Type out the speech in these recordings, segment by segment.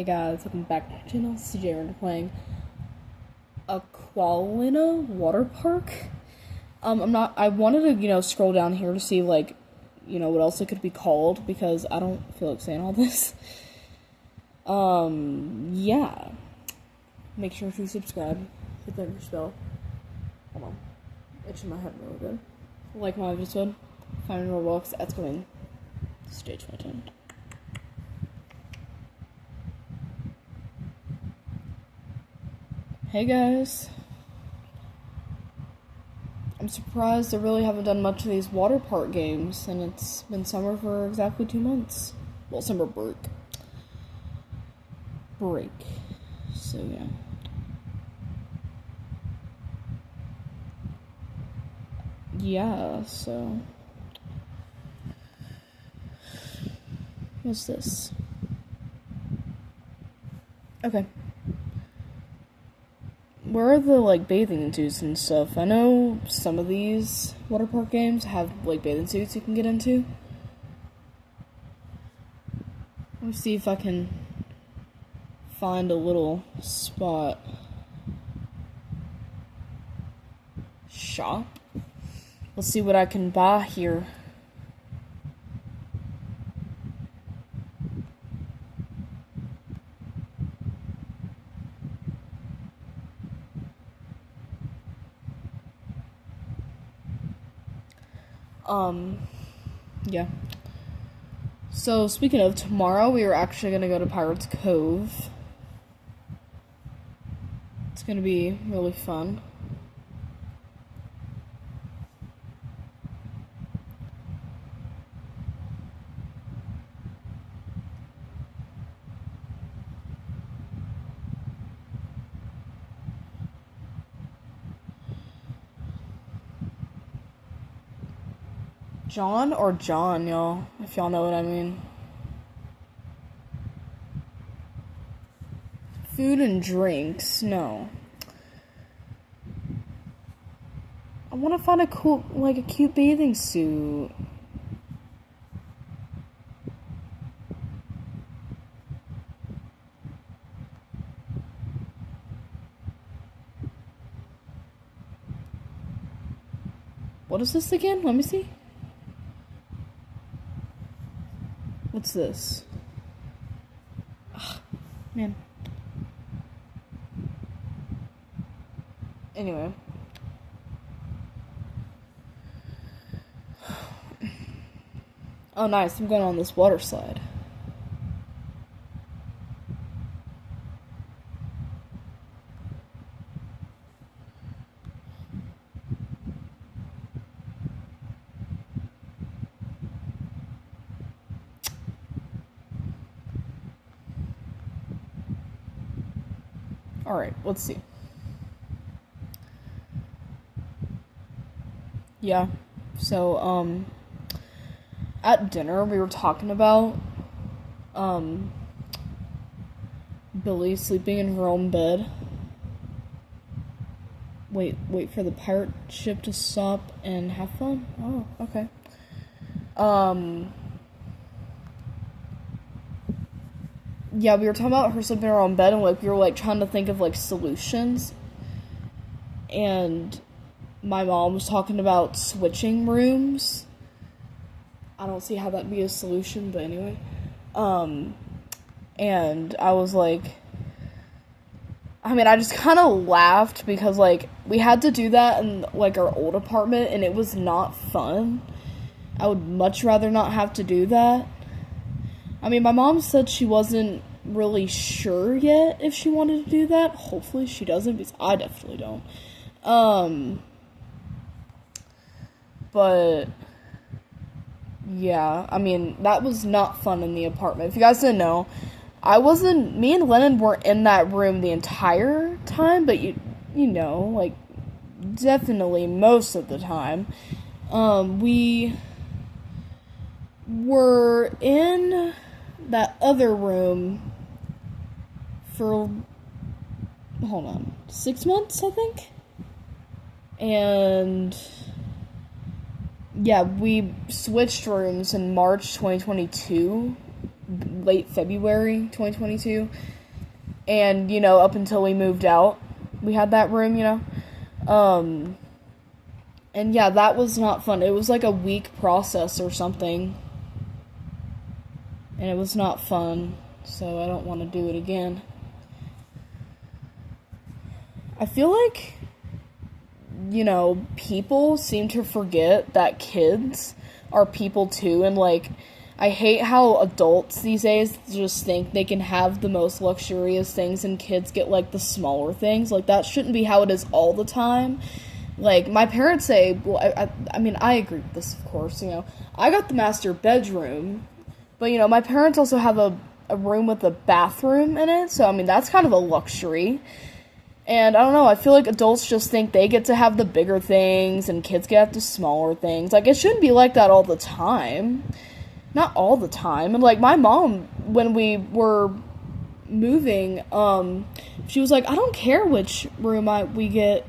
Hey guys, welcome back to my channel. CJ, we're playing Aqualina WaterPark. I wanted to, scroll down here to see, what else it could be called, because I don't feel like saying all this. Yeah. Make sure to subscribe, hit that bell. Hold on. Itching my head really good. Like my episode, find Roblox, that's coming. Stage 2010. Hey guys. I'm surprised I really haven't done much of these water park games, and it's been summer for exactly 2 months. Well, summer break. So yeah. Yeah, so what's this? Okay. Where are the, bathing suits and stuff? I know some of these water park games have, bathing suits you can get into. Let's see if I can find a little spot. Shop? Let's see what I can buy here. Yeah. So, speaking of, tomorrow we are actually gonna go to Pirates Cove. It's gonna be really fun. John or John, y'all, if y'all know what I mean. Food and drinks, no. I want to find a cool, a cute bathing suit. What is this again? Let me see. What's this? Ugh, man. Anyway. Oh, nice. I'm going on this water slide. Alright, let's see. Yeah, so, at dinner we were talking about, Billy sleeping in her own bed. Wait for the pirate ship to stop and have fun? Oh, okay. Yeah, we were talking about her sleeping in her own bed, and, we were, trying to think of, solutions. And my mom was talking about switching rooms. I don't see how that'd be a solution, but anyway. And I was I just kind of laughed because, we had to do that in, our old apartment, and it was not fun. I would much rather not have to do that. My mom said she wasn't really sure yet if she wanted to do that. Hopefully she doesn't, because I definitely don't. But, yeah, that was not fun in the apartment. If you guys didn't know, me and Lennon weren't in that room the entire time, but definitely most of the time. We were in that other room for, 6 months, I think? And yeah, we switched rooms in March 2022, late February 2022. And, you know, up until we moved out, we had that room, you know. And yeah, that was not fun. It was like a week process or something. And it was not fun. So I don't want to do it again. I feel like, you know, people seem to forget that kids are people too. And like, I hate how adults these days just think they can have the most luxurious things and kids get like the smaller things. Like, that shouldn't be how it is all the time. Like, my parents say, well, I mean, I agree with this, of course, you know. I got the master bedroom, but, you know, my parents also have a room with a bathroom in it, so, I mean, that's kind of a luxury. And, I don't know, I feel like adults just think they get to have the bigger things, and kids get to have the smaller things. Like, it shouldn't be like that all the time. Not all the time. And, like, my mom, when we were moving, she was like, I don't care which room we get.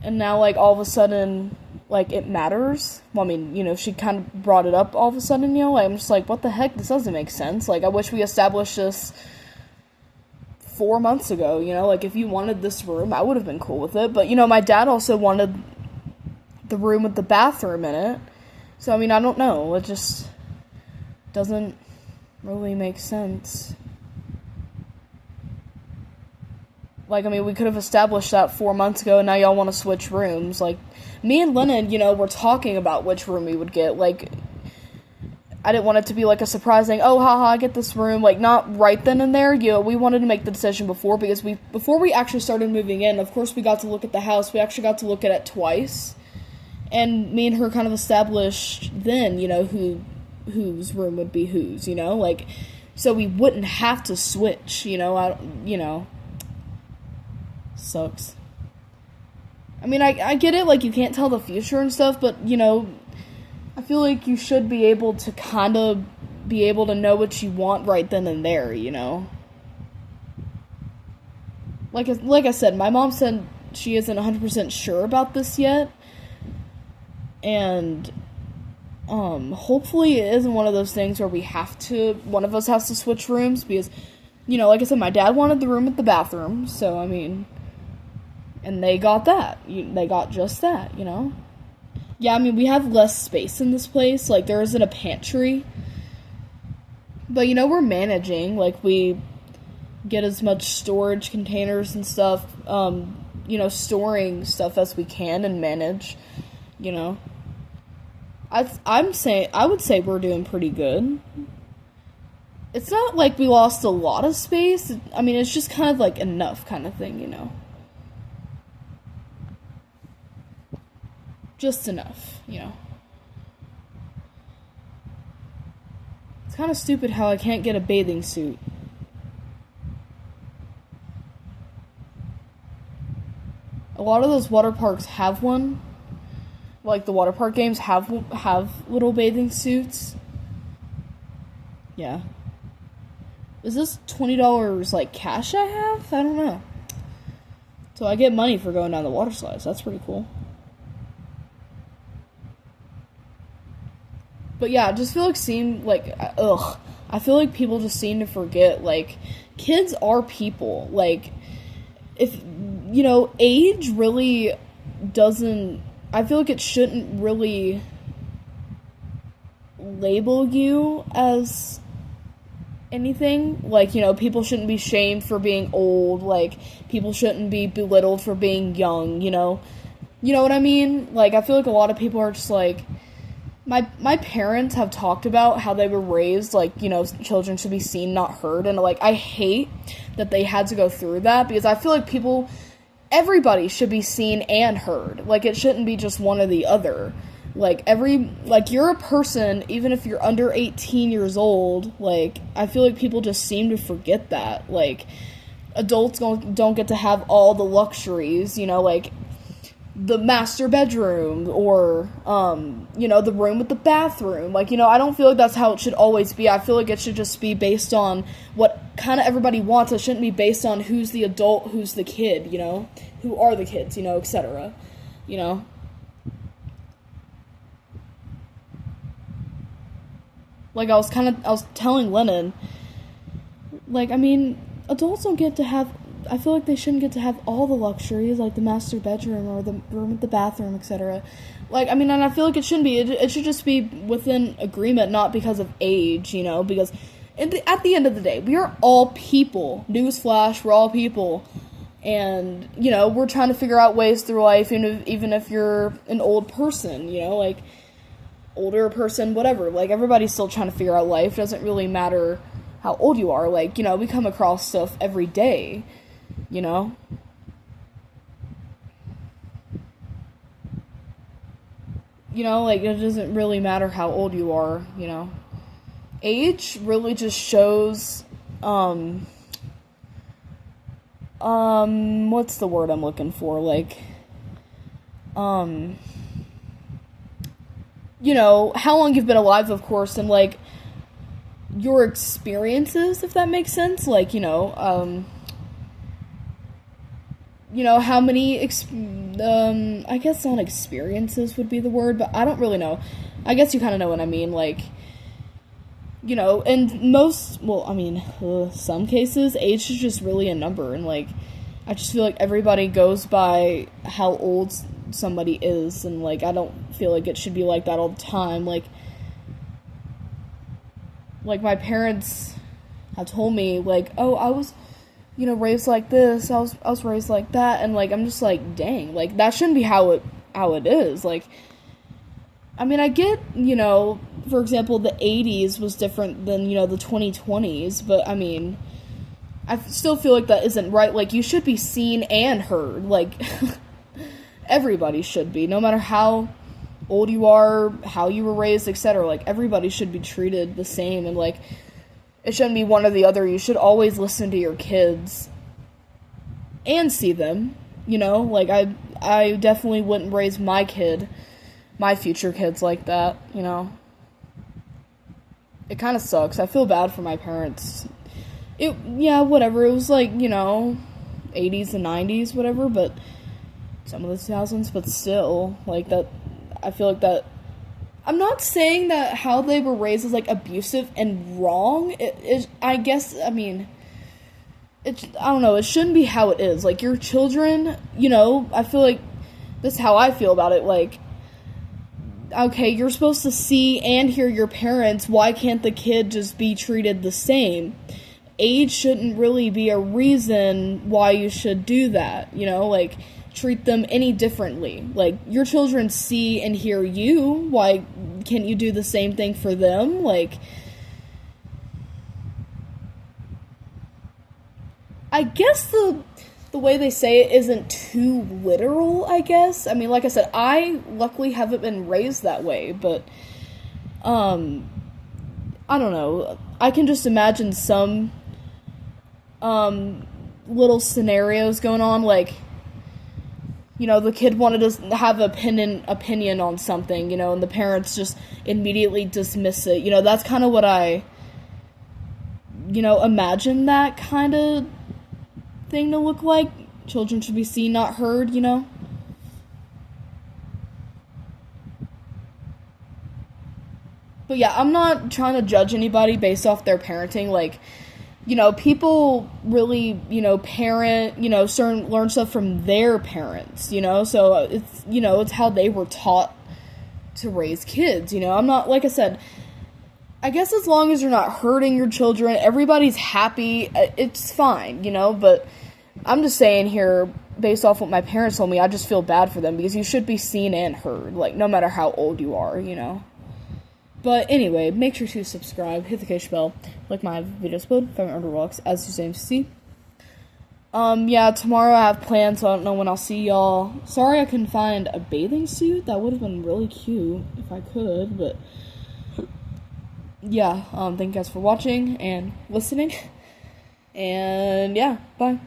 And now, like, all of a sudden, like, it matters. Well, I mean, you know, she kind of brought it up all of a sudden, you know. Like, I'm just like, what the heck? This doesn't make sense. Like, I wish we established this 4 months ago, you know. Like, if you wanted this room, I would have been cool with it. But, you know, my dad also wanted the room with the bathroom in it. So, I mean, I don't know. It just doesn't really make sense. Like, I mean, we could have established that 4 months ago, and now y'all want to switch rooms. Like, me and Lennon, you know, were talking about which room we would get. Like, I didn't want it to be, like, a surprising, oh, haha, I get this room. Like, not right then and there. You know, we wanted to make the decision before, because before we actually started moving in, of course, we got to look at the house. We actually got to look at it twice. And me and her kind of established then, you know, whose room would be whose, you know? Like, so we wouldn't have to switch, you know? Sucks. I mean, I get it, like, you can't tell the future and stuff, but, you know, I feel like you should be able to kind of be able to know what you want right then and there, you know? Like I said, my mom said she isn't 100% sure about this yet, and, hopefully it isn't one of those things where one of us has to switch rooms, because, you know, like I said, my dad wanted the room with the bathroom, so, I mean, and they got that. They got just that, you know? Yeah, I mean, we have less space in this place. Like, there isn't a pantry. But, you know, we're managing. Like, we get as much storage containers and stuff, you know, storing stuff as we can and manage, you know? I would say we're doing pretty good. It's not like we lost a lot of space. I mean, it's just kind of like enough kind of thing, you know? Just enough, you know. It's kind of stupid how I can't get a bathing suit. A lot of those water parks have one. Like, the water park games have little bathing suits. Yeah. Is this $20, like, cash I have? I don't know. So I get money for going down the water slides. That's pretty cool. But yeah, I just feel like I feel like people just seem to forget, like, kids are people. Like, if, you know, age really doesn't, I feel like it shouldn't really label you as anything. Like, you know, people shouldn't be shamed for being old. Like, people shouldn't be belittled for being young, you know? You know what I mean? Like, I feel like a lot of people are just like, my parents have talked about how they were raised, like, you know, children should be seen, not heard, and, like, I hate that they had to go through that, because I feel like everybody should be seen and heard. Like, it shouldn't be just one or the other. Like, you're a person, even if you're under 18 years old, like, I feel like people just seem to forget that. Like, adults don't get to have all the luxuries, you know, like, the master bedroom, or, you know, the room with the bathroom. Like, you know, I don't feel like that's how it should always be. I feel like it should just be based on what kind of everybody wants. It shouldn't be based on who's the adult, who's the kid, you know? Who are the kids, you know, etc. You know? Like, I was telling Lennon, like, I mean, adults don't get to have, I feel like they shouldn't get to have all the luxuries, like the master bedroom or the room with the bathroom, etc. Like, I mean, and I feel like it shouldn't be. It should just be within agreement, not because of age, because at the end of the day, we are all people. Newsflash, we're all people. And, we're trying to figure out ways through life, even if you're an old person, like, older person, whatever. Like, everybody's still trying to figure out life. It doesn't really matter how old you are. Like, we come across stuff every day, like, it doesn't really matter how old you are, Age really just shows, what's the word I'm looking for? Like, how long you've been alive, of course, and, like, your experiences, if that makes sense. Like, how many, I guess not experiences would be the word, but I don't really know. I guess you kind of know what I mean, like, in most, some cases, age is just really a number, and, like, I just feel like everybody goes by how old somebody is, and, like, I don't feel like it should be like that all the time. Like, my parents have told me, like, oh, I was, raised like this, I was raised like that, and, like, I'm just like, dang, like, that shouldn't be how it is. Like, I mean, I get, for example, the 80s was different than, the 2020s, but, I mean, I still feel like that isn't right. Like, you should be seen and heard, like, everybody should be, no matter how old you are, how you were raised, etc. Like, everybody should be treated the same, and, like, it shouldn't be one or the other. You should always listen to your kids and see them, like, I definitely wouldn't raise my future kids like that, It kind of sucks. I feel bad for my parents. Whatever, it was like, 80s and 90s, whatever, but some of the 2000s, but still, like, that, I feel like that, I'm not saying that how they were raised is, like, abusive and wrong. I guess, I mean, I don't know, it shouldn't be how it is. Like, your children, I feel like, this is how I feel about it, like, okay, you're supposed to see and hear your parents, why can't the kid just be treated the same? Age shouldn't really be a reason why you should do that, like, treat them any differently. Like, your children see and hear you, why can't you do the same thing for them? Like, I guess the way they say it isn't too literal, I guess. I mean, like I said, I luckily haven't been raised that way, but, I don't know. I can just imagine some, little scenarios going on, like, the kid wanted to have opinion on something, and the parents just immediately dismiss it. That's kind of what I, imagine that kind of thing to look like. Children should be seen, not heard, But yeah, I'm not trying to judge anybody based off their parenting. Like, people really, parent, learn stuff from their parents, so it's how they were taught to raise kids, I'm not, like I said, I guess as long as you're not hurting your children, everybody's happy, it's fine, but I'm just saying here, based off what my parents told me, I just feel bad for them, because you should be seen and heard, like, no matter how old you are, But anyway, make sure to subscribe, hit the notification bell, like my videos upload, if I'm on Roblox, as you see. Tomorrow I have plans, so I don't know when I'll see y'all. Sorry I couldn't find a bathing suit. That would have been really cute if I could, but yeah, thank you guys for watching and listening. And yeah, bye.